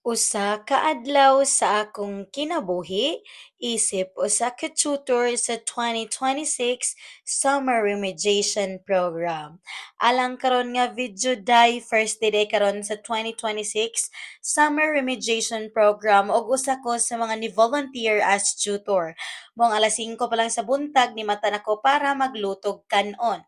Usa ka adlaw sa akong kinabuhi, isip usa ka tutor sa 2026 Summer Remediation Program. Alang karon nga video day first day karon sa 2026 Summer Remediation Program ug usa ko sa mga ni volunteer as tutor. Mong alas 5 pa lang sa buntag ni mata nako para maglutog kanon.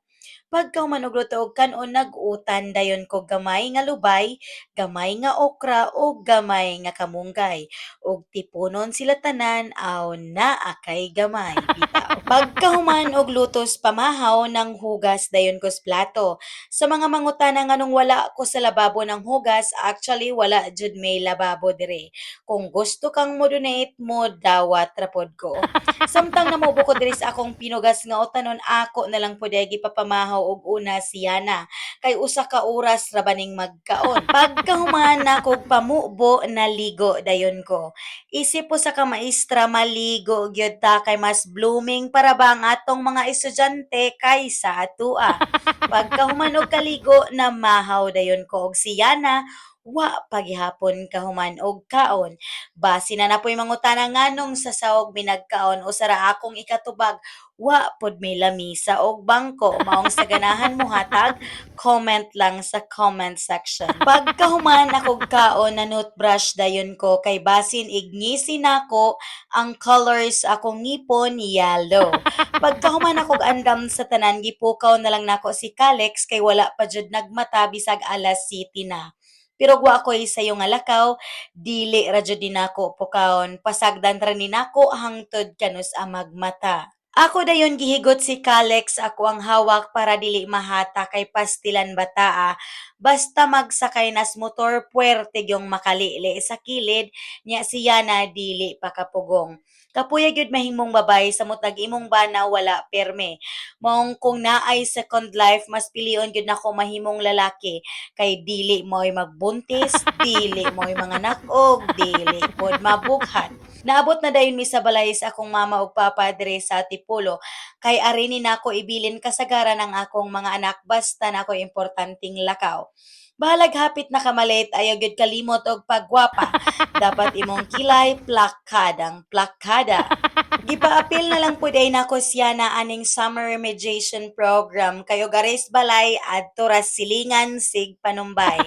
Pagkahuman og luto og kanon nag-utan dayon ko gamay nga lubay, gamay nga okra ug gamay nga kamunggay. Ug tiponon sila tanan aw naa kay gamay bitaw. Pagkahuman og lutos pamahaw ng hugas dayon ko sa plato. Sa mga mangutana nganong wala ko sa lababo ng hugas, actually wala jud may lababo dire. Kung gusto kang mo-donate mo dawat ra pod ko. Samtang namubo ko diri sa akong pinugas nga utanon ako na lang pud ay gipapamahaw og una siya na kay usa ka oras ra baning magkaon. Pagkahuman nako og pamubo naligo dayon ko. Isip po sa ka maestra maligo gyud ta kay mas blooming para ba ang atong mga estudyante kaysa atua. Pagkahuman og kaligo na mahaw dayon ko og siya na wa paghihapon kahuman og kaon. Basi na napoy mangutana nganong sa sahog minagkaon o sara akong ikatubag, wa pod may lamisa og bangko. Maong sa ganahan mo hatag, comment lang sa comment section. Pagkahuman akog kaon na brush dayon ko kay basin ignisi nako ang colors akong ngipon yellow. Pagkahuman akog andam sa tanan gipukaw na lang nako si Calex kay wala pa jud nagmata bisag alas 7 na. Pero wa ko sayo nga lakaw, dili ra jud din nako pukaon, pasagdan ra ni nako hangtod kanus amag mata. Ako dayon gihigot si Calex ako ang hawak para dili mahata kay pastilan bataa. Basta magsakay nas motor puwerte gyung makalili sa kilid nya siya na dili pa kapugong. Kapuya gyud mahimong babay sa mutag imong bana wala perme. Maong kung naay second life mas pilion gyud nako mahimong lalaki kay dili mo'y magbuntis, dili mo'y manganak og dili pod mabughat. Naabot na dayon mi sa balay sa akong mama ug papa dire sa Tipolo kay ari ni nako ibilin kasagaran ang akong mga anak basta nako importanteng lakaw. Bahalag hapit na kamalit ayaw gyud kalimot og pagwapa. Dapat imong kilay plakadang plakada. Gipaapil na lang pud ay nako siya na aning summer remediation program kayo garis balay adto ra silingan sig panumbay.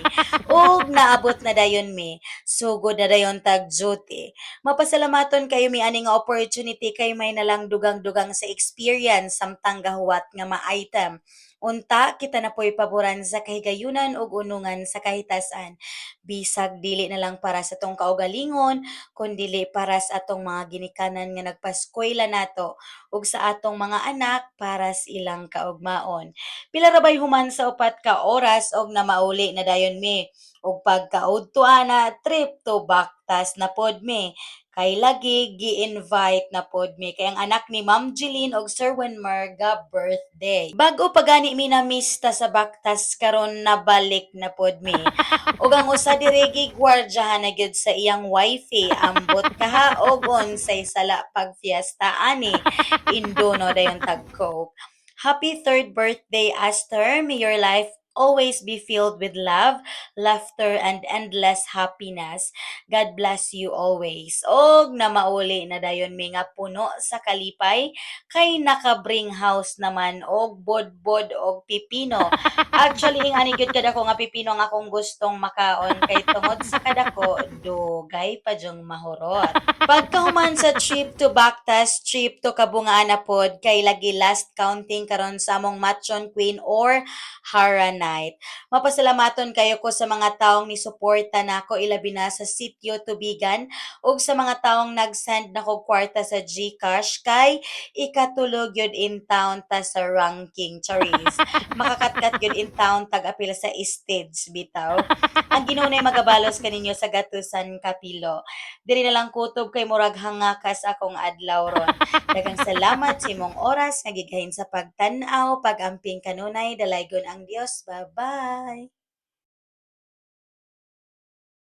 Ug naabot na dayon mi, sugod na dayon tag duty. Mapasalamaton kayo mi ani nga opportunity kay may nalang dugang-dugang sa experience samtang gahuwat nga ma-item. Unta kita na po'y paboran sa kahigayunan ug unungan sa kahitasan. Bisag dili na lang para sa tong kaugalingon, kundili para sa atong mga ginikanan nga nagpaskwela nato ug sa atong mga anak para sa ilang kaugmaon. Pila ra bay human sa upat ka oras og na mauli na dayon mi ug pagkaudto ana trip to Bactas na pod mi kay lagi gi-invite na pod mi kay ang anak ni Ma'am Jeline og Sir Wenmer ga birthday. Bag-o pa gani mi na mista sa Bactas karon nabalik na pod mi. Ug ang usa diri gigwardyahan na gyud sa iyang wifey ambot kaha og unsay sala pag fiesta ani Indono dayon tag Coke. Happy third birthday, Aster. May your life always be filled with love, laughter, and endless happiness. God bless you always. Og na mauli na dayon mi nga puno sa kalipay kay naka-bring house naman og bodbod og pipino. Actually, ing ani gyud kada ko nga pipino nga akong gustong makaon kay tungod sa kadako dugay pa jung mahurot. Pagkahuman sa trip to Bactas, trip to Kabungaan na pod kay lagi last counting karon sa among Matchon Queen or Hara Night. Mapasalamaton kayo ko sa mga taong ni suporta nako ilabi na sa sitio Tubigan ug sa mga taong nag-send nako kwarta sa GCash kay ikatulog yun in town ta sa ranking charis. Makakatkat yun in town tag-apil sa stage bitaw. Ang ginunay magabalos kaninyo sa gatusan kapilo. Diri na lang kutob kay murag hangakas akong adlaw ron. Daghang salamat sa imong oras nga gighain sa pagtan-aw, pag-amping kanunay, dalaygon ang Dios. Bye-bye.